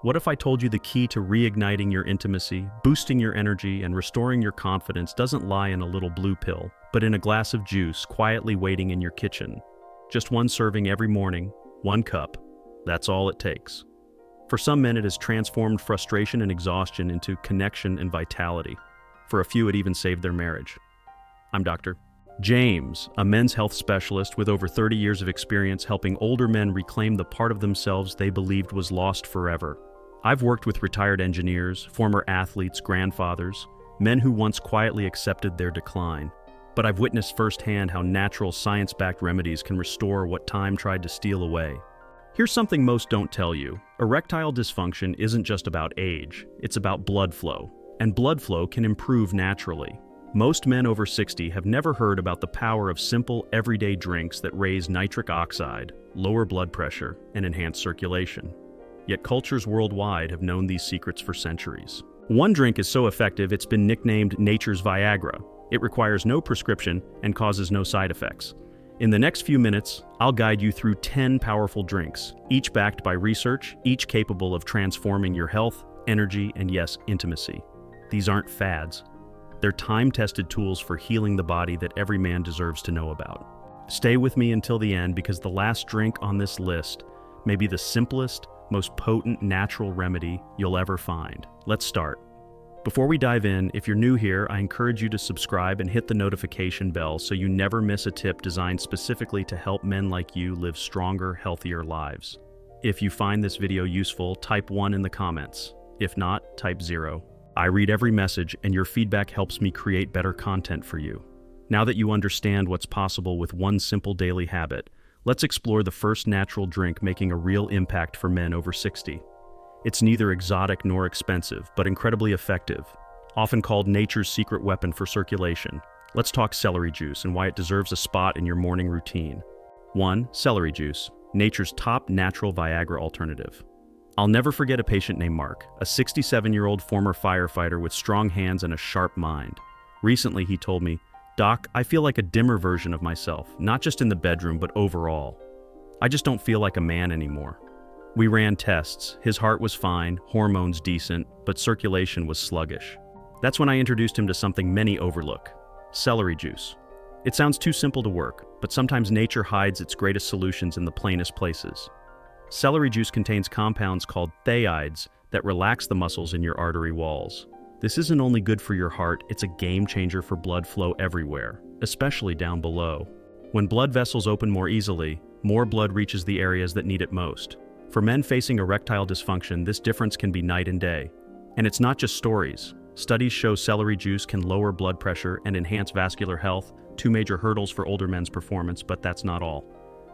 What if I told you the key to reigniting your intimacy, boosting your energy, and restoring your confidence doesn't lie in a little blue pill, but in a glass of juice quietly waiting in your kitchen? Just one serving every morning, 1 cup. That's all it takes. For some men, it has transformed frustration and exhaustion into connection and vitality. For a few, it even saved their marriage. I'm Dr. James, a men's health specialist with over 30 years of experience helping older men reclaim the part of themselves they believed was lost forever. I've worked with retired engineers, former athletes, grandfathers, men who once quietly accepted their decline. But I've witnessed firsthand how natural, science-backed remedies can restore what time tried to steal away. Here's something most don't tell you. Erectile dysfunction isn't just about age, it's about blood flow. And blood flow can improve naturally. Most men over 60 have never heard about the power of simple, everyday drinks that raise nitric oxide, lower blood pressure, and enhance circulation. Yet cultures worldwide have known these secrets for centuries. One drink is so effective it's been nicknamed nature's Viagra. It requires no prescription and causes no side effects. In the next few minutes, I'll guide you through 10 powerful drinks, each backed by research, each capable of transforming your health, energy, and yes, intimacy. These aren't fads. They're time-tested tools for healing the body that every man deserves to know about. Stay with me until the end because the last drink on this list may be the simplest, most potent natural remedy you'll ever find. Let's start. Before we dive in, if you're new here, I encourage you to subscribe and hit the notification bell so you never miss a tip designed specifically to help men like you live stronger, healthier lives. If you find this video useful, type 1 in the comments. If not, type 0. I read every message and your feedback helps me create better content for you. Now that you understand what's possible with one simple daily habit, let's explore the first natural drink making a real impact for men over 60. It's neither exotic nor expensive, but incredibly effective, often called nature's secret weapon for circulation. Let's talk celery juice and why it deserves a spot in your morning routine. 1. Celery juice, nature's top natural Viagra alternative. I'll never forget a patient named Mark, a 67-year-old former firefighter with strong hands and a sharp mind. Recently, he told me, "Doc, I feel like a dimmer version of myself, not just in the bedroom, but overall. I just don't feel like a man anymore." We ran tests. His heart was fine, hormones decent, but circulation was sluggish. That's when I introduced him to something many overlook: celery juice. It sounds too simple to work, but sometimes nature hides its greatest solutions in the plainest places. Celery juice contains compounds called thioids that relax the muscles in your artery walls. This isn't only good for your heart, it's a game changer for blood flow everywhere, especially down below. When blood vessels open more easily, more blood reaches the areas that need it most. For men facing erectile dysfunction, this difference can be night and day. And it's not just stories. Studies show celery juice can lower blood pressure and enhance vascular health, 2 major hurdles for older men's performance, but that's not all.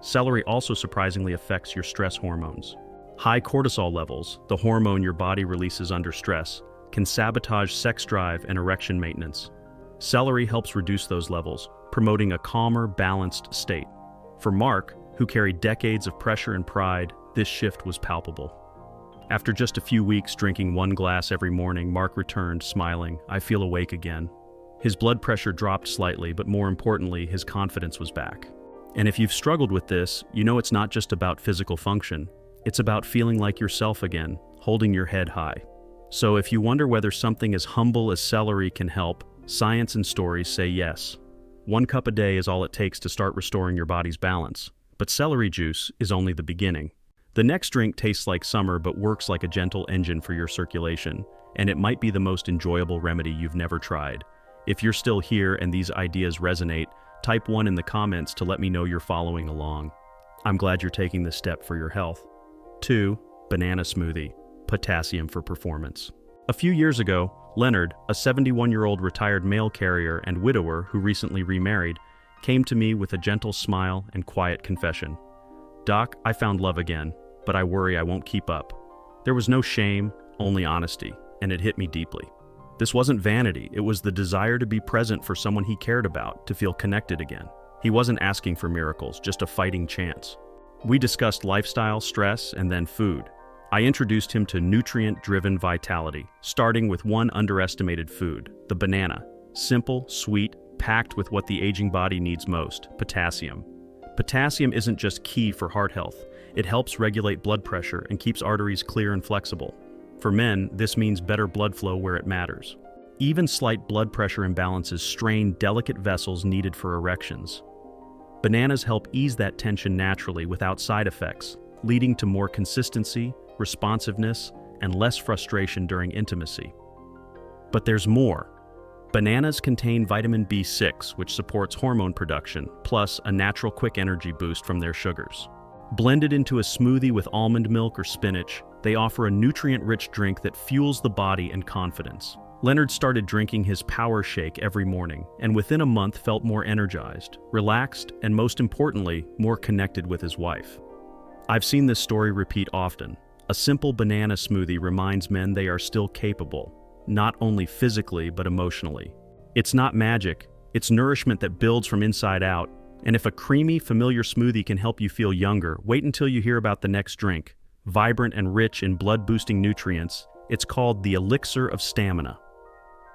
Celery also surprisingly affects your stress hormones. High cortisol levels, the hormone your body releases under stress, can sabotage sex drive and erection maintenance. Celery helps reduce those levels, promoting a calmer, balanced state. For Mark, who carried decades of pressure and pride, this shift was palpable. After just a few weeks drinking 1 glass every morning, Mark returned, smiling, "I feel awake again." His blood pressure dropped slightly, but more importantly, his confidence was back. And if you've struggled with this, you know it's not just about physical function. It's about feeling like yourself again, holding your head high. So if you wonder whether something as humble as celery can help, science and stories say yes. 1 cup a day is all it takes to start restoring your body's balance. But celery juice is only the beginning. The next drink tastes like summer but works like a gentle engine for your circulation, and it might be the most enjoyable remedy you've never tried. If you're still here and these ideas resonate, type 1 in the comments to let me know you're following along. I'm glad you're taking this step for your health. 2. Banana smoothie, potassium for performance. A few years ago, Leonard, a 71-year-old retired mail carrier and widower who recently remarried, came to me with a gentle smile and quiet confession. "Doc, I found love again, but I worry I won't keep up." There was no shame, only honesty, and it hit me deeply. This wasn't vanity, it was the desire to be present for someone he cared about, to feel connected again. He wasn't asking for miracles, just a fighting chance. We discussed lifestyle, stress, and then food. I introduced him to nutrient-driven vitality, starting with one underestimated food, the banana. Simple, sweet, packed with what the aging body needs most, potassium. Potassium isn't just key for heart health. It helps regulate blood pressure and keeps arteries clear and flexible. For men, this means better blood flow where it matters. Even slight blood pressure imbalances strain delicate vessels needed for erections. Bananas help ease that tension naturally without side effects, leading to more consistency, responsiveness, and less frustration during intimacy. But there's more. Bananas contain vitamin B6, which supports hormone production, plus a natural quick energy boost from their sugars. Blended into a smoothie with almond milk or spinach, they offer a nutrient-rich drink that fuels the body and confidence. Leonard started drinking his power shake every morning, and within a month felt more energized, relaxed, and most importantly, more connected with his wife. I've seen this story repeat often. A simple banana smoothie reminds men they are still capable, not only physically but emotionally. It's not magic, it's nourishment that builds from inside out, and if a creamy, familiar smoothie can help you feel younger, wait until you hear about the next drink. Vibrant and rich in blood-boosting nutrients, it's called the elixir of stamina.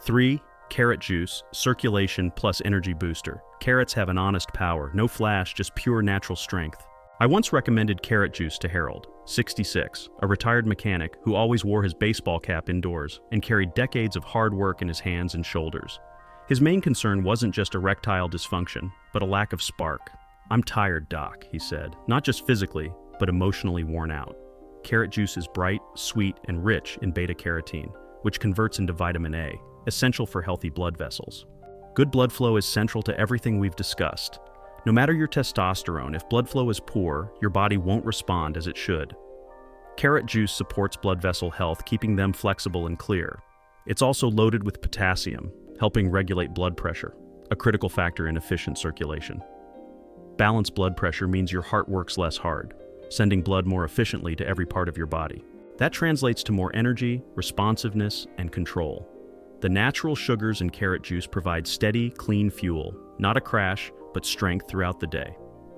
3. Carrot juice, circulation plus energy booster. Carrots have an honest power, no flash, just pure natural strength. I once recommended carrot juice to Harold, 66, a retired mechanic who always wore his baseball cap indoors and carried decades of hard work in his hands and shoulders. His main concern wasn't just erectile dysfunction, but a lack of spark. "I'm tired, Doc," he said, not just physically, but emotionally worn out. Carrot juice is bright, sweet, and rich in beta-carotene, which converts into vitamin A, essential for healthy blood vessels. Good blood flow is central to everything we've discussed. No matter your testosterone, if blood flow is poor, your body won't respond as it should. Carrot juice supports blood vessel health, keeping them flexible and clear. It's also loaded with potassium, helping regulate blood pressure, a critical factor in efficient circulation. Balanced blood pressure means your heart works less hard, sending blood more efficiently to every part of your body. That translates to more energy, responsiveness, and control. The natural sugars in carrot juice provide steady, clean fuel, not a crash, but strength throughout the day.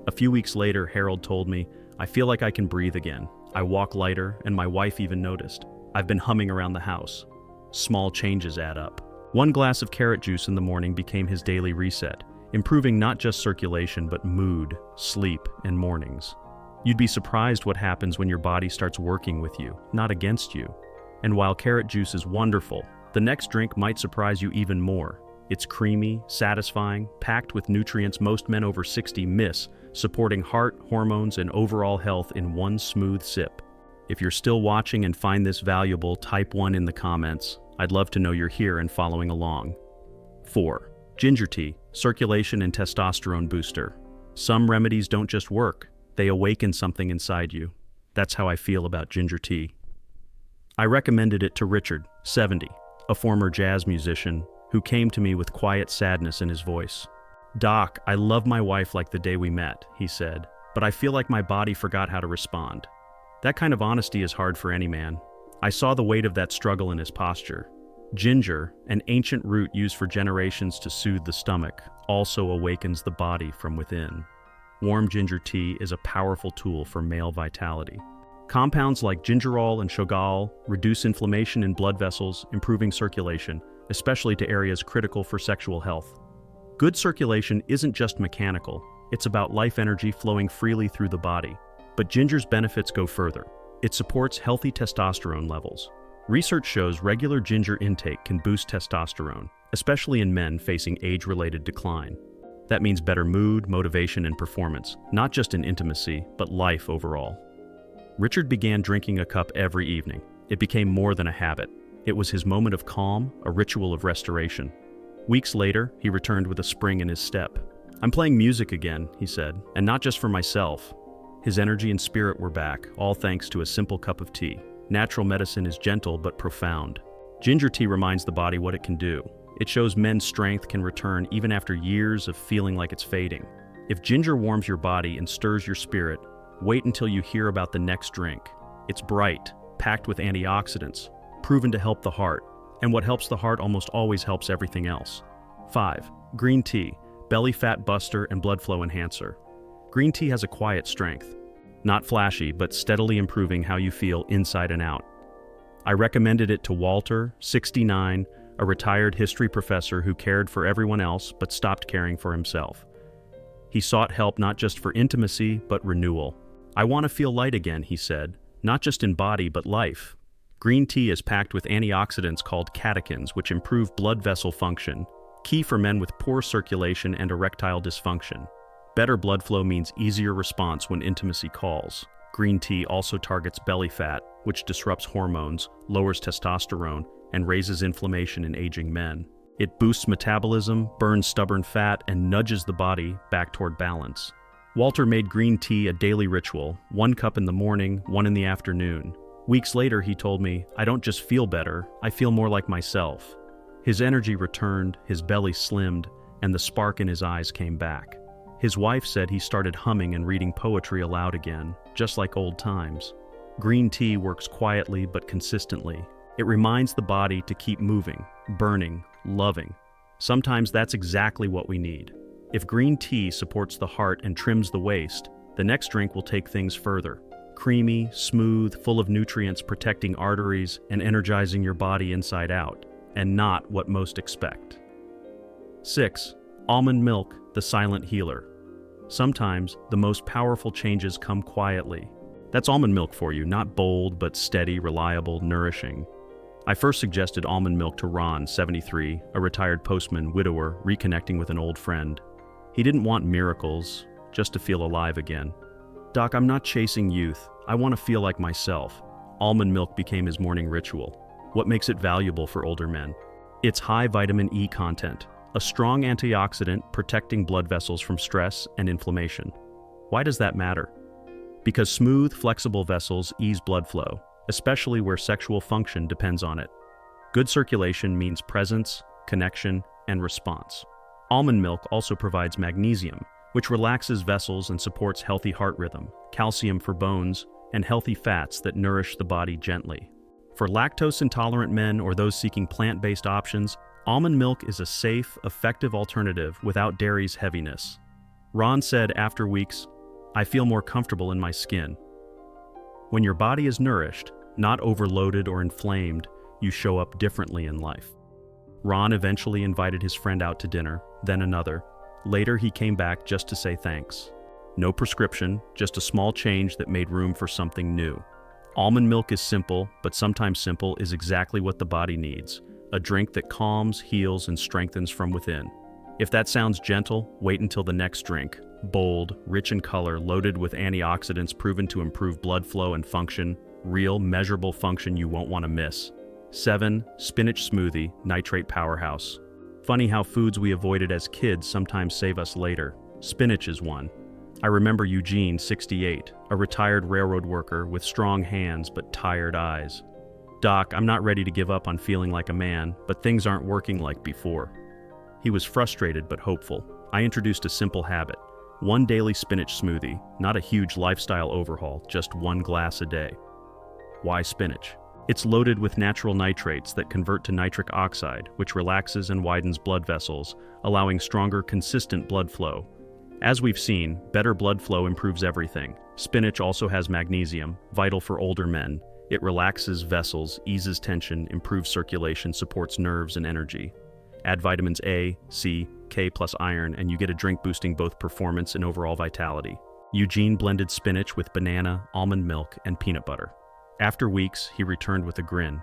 A few weeks later, Harold told me, "I feel like I can breathe again. I walk lighter, and my wife even noticed. I've been humming around the house." Small changes add up. One glass of carrot juice in the morning became his daily reset, improving not just circulation, but mood, sleep, and mornings. You'd be surprised what happens when your body starts working with you, not against you. And while carrot juice is wonderful, the next drink might surprise you even more. It's creamy, satisfying, packed with nutrients most men over 60 miss, supporting heart, hormones, and overall health in one smooth sip. If you're still watching and find this valuable, type 1 in the comments. I'd love to know you're here and following along. 4. Ginger tea, circulation and testosterone booster. Some remedies don't just work, they awaken something inside you. That's how I feel about ginger tea. I recommended it to Richard, 70, a former jazz musician, who came to me with quiet sadness in his voice. "Doc, I love my wife like the day we met," he said, "but I feel like my body forgot how to respond." That kind of honesty is hard for any man. I saw the weight of that struggle in his posture. Ginger, an ancient root used for generations to soothe the stomach, also awakens the body from within. Warm ginger tea is a powerful tool for male vitality. Compounds like gingerol and shogal reduce inflammation in blood vessels, improving circulation, especially to areas critical for sexual health. Good circulation isn't just mechanical, it's about life energy flowing freely through the body. But ginger's benefits go further. It supports healthy testosterone levels. Research shows regular ginger intake can boost testosterone, especially in men facing age-related decline. That means better mood, motivation, and performance, not just in intimacy, but life overall. Richard began drinking a cup every evening. It became more than a habit. It was his moment of calm, a ritual of restoration. Weeks later, he returned with a spring in his step. "I'm playing music again," he said, "and not just for myself." His energy and spirit were back, all thanks to a simple cup of tea. Natural medicine is gentle but profound. Ginger tea reminds the body what it can do. It shows men's strength can return even after years of feeling like it's fading. If ginger warms your body and stirs your spirit, wait until you hear about the next drink. It's bright, packed with antioxidants, proven to help the heart, and what helps the heart almost always helps everything else. 5. Green tea, belly fat buster and blood flow enhancer. Green tea has a quiet strength. Not flashy, but steadily improving how you feel inside and out. I recommended it to Walter, 69, a retired history professor who cared for everyone else but stopped caring for himself. He sought help not just for intimacy, but renewal. "I want to feel light again," he said, "not just in body, but life." Green tea is packed with antioxidants called catechins, which improve blood vessel function, key for men with poor circulation and erectile dysfunction. Better blood flow means easier response when intimacy calls. Green tea also targets belly fat, which disrupts hormones, lowers testosterone, and raises inflammation in aging men. It boosts metabolism, burns stubborn fat, and nudges the body back toward balance. Walter made green tea a daily ritual, 1 cup in the morning, 1 in the afternoon. Weeks later, he told me, "I don't just feel better, I feel more like myself." His energy returned, his belly slimmed, and the spark in his eyes came back. His wife said he started humming and reading poetry aloud again, just like old times. Green tea works quietly but consistently. It reminds the body to keep moving, burning, loving. Sometimes that's exactly what we need. If green tea supports the heart and trims the waist, the next drink will take things further. Creamy, smooth, full of nutrients protecting arteries and energizing your body inside out, and not what most expect. 6. Almond milk, the silent healer. Sometimes the most powerful changes come quietly. That's almond milk for you, not bold but steady, reliable, nourishing. I first suggested almond milk to Ron, 73, a retired postman, widower, reconnecting with an old friend. He didn't want miracles, just to feel alive again. "Doc, I'm not chasing youth. I want to feel like myself." Almond milk became his morning ritual. What makes it valuable for older men? Its high vitamin E content, a strong antioxidant protecting blood vessels from stress and inflammation. Why does that matter? Because smooth, flexible vessels ease blood flow, especially where sexual function depends on it. Good circulation means presence, connection, and response. Almond milk also provides magnesium, which relaxes vessels and supports healthy heart rhythm, calcium for bones, and healthy fats that nourish the body gently. For lactose-intolerant men or those seeking plant-based options, almond milk is a safe, effective alternative without dairy's heaviness. Ron said after weeks, "I feel more comfortable in my skin." When your body is nourished, not overloaded or inflamed, you show up differently in life. Ron eventually invited his friend out to dinner, then another. Later, he came back just to say thanks. No prescription, just a small change that made room for something new. Almond milk is simple, but sometimes simple is exactly what the body needs. A drink that calms, heals, and strengthens from within. If that sounds gentle, wait until the next drink. Bold, rich in color, loaded with antioxidants proven to improve blood flow and function. Real, measurable function you won't want to miss. 7. Spinach smoothie, nitrate powerhouse. Funny how foods we avoided as kids sometimes save us later. Spinach is one. I remember Eugene, 68, a retired railroad worker with strong hands but tired eyes. "Doc, I'm not ready to give up on feeling like a man, but things aren't working like before." He was frustrated but hopeful. I introduced a simple habit. 1 daily spinach smoothie, not a huge lifestyle overhaul, just 1 glass a day. Why spinach? It's loaded with natural nitrates that convert to nitric oxide, which relaxes and widens blood vessels, allowing stronger, consistent blood flow. As we've seen, better blood flow improves everything. Spinach also has magnesium, vital for older men. It relaxes vessels, eases tension, improves circulation, supports nerves and energy. Add vitamins A, C, K plus iron, and you get a drink boosting both performance and overall vitality. Eugene blended spinach with banana, almond milk, and peanut butter. After weeks, he returned with a grin.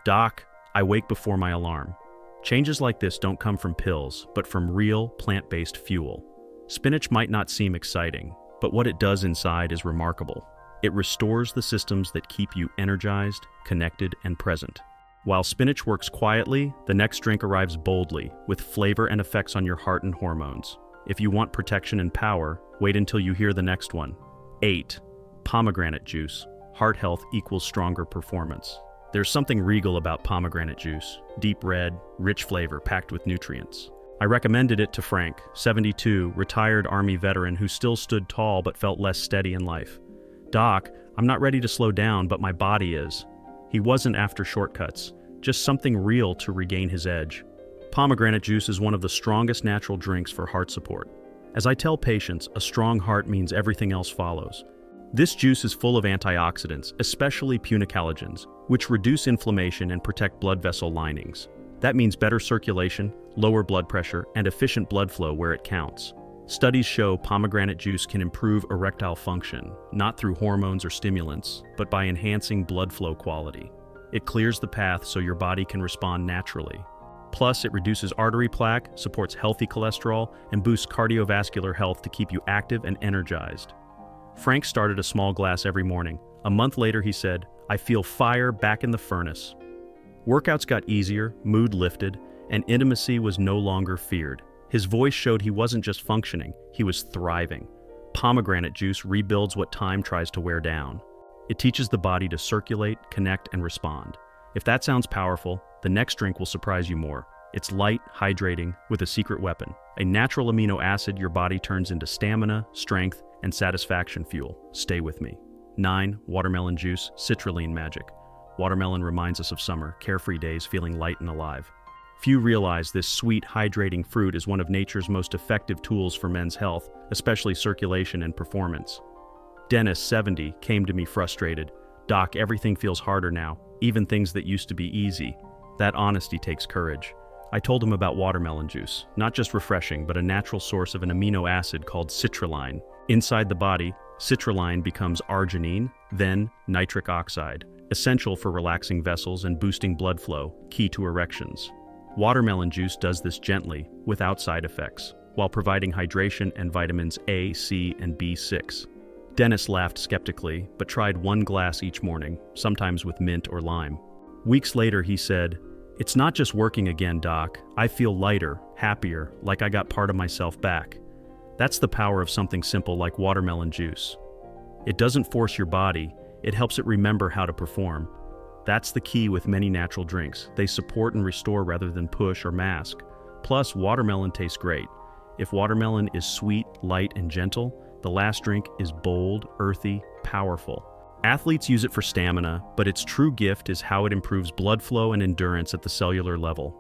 "Doc, I wake before my alarm." Changes like this don't come from pills, but from real, plant-based fuel. Spinach might not seem exciting, but what it does inside is remarkable. It restores the systems that keep you energized, connected, and present. While spinach works quietly, the next drink arrives boldly, with flavor and effects on your heart and hormones. If you want protection and power, wait until you hear the next one. 8. Pomegranate juice. Heart health equals stronger performance. There's something regal about pomegranate juice. Deep red, rich flavor packed with nutrients. I recommended it to Frank, 72, retired Army veteran who still stood tall but felt less steady in life. "Doc, I'm not ready to slow down, but my body is." He wasn't after shortcuts, just something real to regain his edge. Pomegranate juice is one of the strongest natural drinks for heart support. As I tell patients, a strong heart means everything else follows. This juice is full of antioxidants, especially punicalagins, which reduce inflammation and protect blood vessel linings. That means better circulation, lower blood pressure, and efficient blood flow where it counts. Studies show pomegranate juice can improve erectile function, not through hormones or stimulants, but by enhancing blood flow quality. It clears the path so your body can respond naturally. Plus, it reduces artery plaque, supports healthy cholesterol, and boosts cardiovascular health to keep you active and energized. Frank started a small glass every morning. A month later, he said, "I feel fire back in the furnace." Workouts got easier, mood lifted, and intimacy was no longer feared. His voice showed he wasn't just functioning, he was thriving. Pomegranate juice rebuilds what time tries to wear down. It teaches the body to circulate, connect, and respond. If that sounds powerful, the next drink will surprise you more. It's light, hydrating, with a secret weapon. A natural amino acid your body turns into stamina, strength, and satisfaction fuel. Stay with me. 9. Watermelon juice, citrulline magic. Watermelon reminds us of summer, carefree days feeling light and alive. Few realize this sweet, hydrating fruit is one of nature's most effective tools for men's health, especially circulation and performance. Dennis, 70, came to me frustrated. "Doc, everything feels harder now, even things that used to be easy." That honesty takes courage. I told him about watermelon juice, not just refreshing, but a natural source of an amino acid called citrulline. Inside the body, citrulline becomes arginine, then nitric oxide, essential for relaxing vessels and boosting blood flow, key to erections. Watermelon juice does this gently, without side effects, while providing hydration and vitamins A, C, and B6. Dennis laughed skeptically, but tried one glass each morning, sometimes with mint or lime. Weeks later, he said, "It's not just working again, Doc. I feel lighter, happier, like I got part of myself back." That's the power of something simple like watermelon juice. It doesn't force your body, it helps it remember how to perform. That's the key with many natural drinks. They support and restore rather than push or mask. Plus, watermelon tastes great. If watermelon is sweet, light, and gentle, the last drink is bold, earthy, powerful. Athletes use it for stamina, but its true gift is how it improves blood flow and endurance at the cellular level.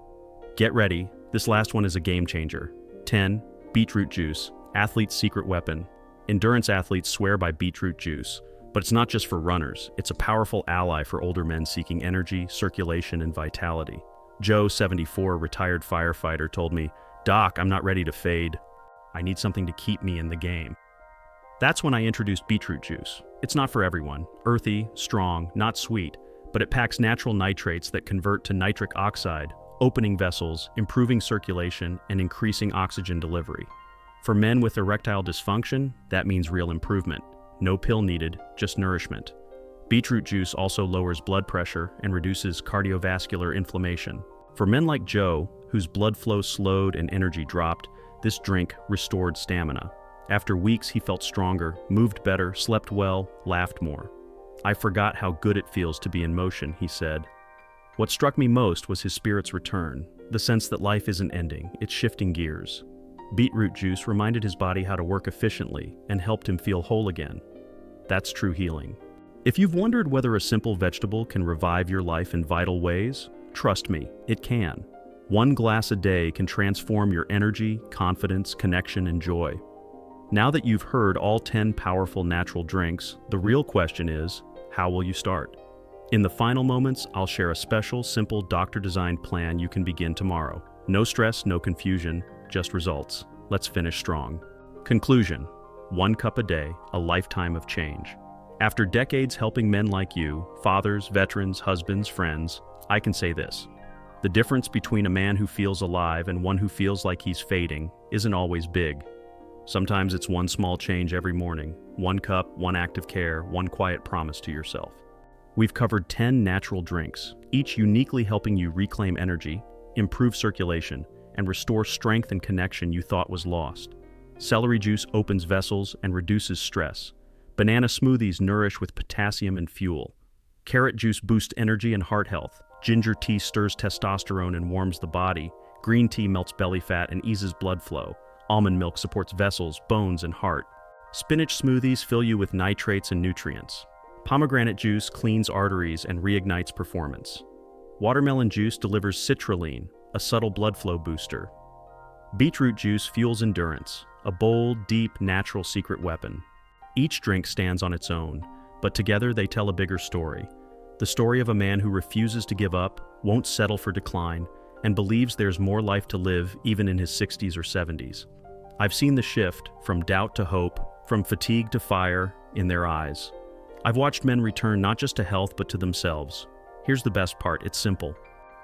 Get ready, this last one is a game changer. 10. Beetroot juice, athlete's secret weapon. Endurance athletes swear by beetroot juice, but it's not just for runners. It's a powerful ally for older men seeking energy, circulation, and vitality. Joe, 74, retired firefighter, told me, "Doc, I'm not ready to fade. I need something to keep me in the game." That's when I introduced beetroot juice. It's not for everyone. Earthy, strong, not sweet, but it packs natural nitrates that convert to nitric oxide, opening vessels, improving circulation, and increasing oxygen delivery. For men with erectile dysfunction, that means real improvement. No pill needed, just nourishment. Beetroot juice also lowers blood pressure and reduces cardiovascular inflammation. For men like Joe, whose blood flow slowed and energy dropped, this drink restored stamina. After weeks, he felt stronger, moved better, slept well, laughed more. "I forgot how good it feels to be in motion," he said. What struck me most was his spirit's return, the sense that life isn't ending, it's shifting gears. Beetroot juice reminded his body how to work efficiently and helped him feel whole again. That's true healing. If you've wondered whether a simple vegetable can revive your life in vital ways, trust me, it can. One glass a day can transform your energy, confidence, connection, and joy. Now that you've heard all 10 powerful natural drinks, the real question is, how will you start? In the final moments, I'll share a special, simple doctor-designed plan you can begin tomorrow. No stress, no confusion, just results. Let's finish strong. Conclusion: 1 cup a day, a lifetime of change. After decades helping men like you, fathers, veterans, husbands, friends, I can say this. The difference between a man who feels alive and one who feels like he's fading isn't always big. Sometimes it's one small change every morning, 1 cup, 1 act of care, 1 quiet promise to yourself. We've covered 10 natural drinks, each uniquely helping you reclaim energy, improve circulation, and restore strength and connection you thought was lost. Celery juice opens vessels and reduces stress. Banana smoothies nourish with potassium and fuel. Carrot juice boosts energy and heart health. Ginger tea stirs testosterone and warms the body. Green tea melts belly fat and eases blood flow. Almond milk supports vessels, bones, and heart. Spinach smoothies fill you with nitrates and nutrients. Pomegranate juice cleans arteries and reignites performance. Watermelon juice delivers citrulline, a subtle blood flow booster. Beetroot juice fuels endurance, a bold, deep, natural secret weapon. Each drink stands on its own, but together they tell a bigger story. The story of a man who refuses to give up, won't settle for decline, and believes there's more life to live even in his 60s or 70s. I've seen the shift from doubt to hope, from fatigue to fire in their eyes. I've watched men return not just to health but to themselves. Here's the best part, it's simple.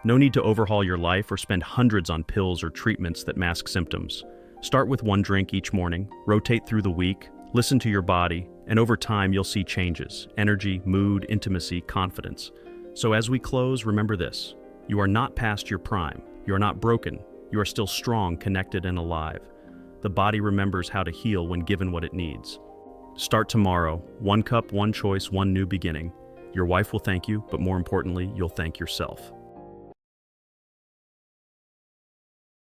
No need to overhaul your life or spend hundreds on pills or treatments that mask symptoms. Start with one drink each morning, rotate through the week, listen to your body, and over time you'll see changes: energy, mood, intimacy, confidence. So as we close, remember this: you are not past your prime. You are not broken. You are still strong, connected, and alive. The body remembers how to heal when given what it needs. Start tomorrow. One cup, one choice, one new beginning. Your wife will thank you, but more importantly, you'll thank yourself.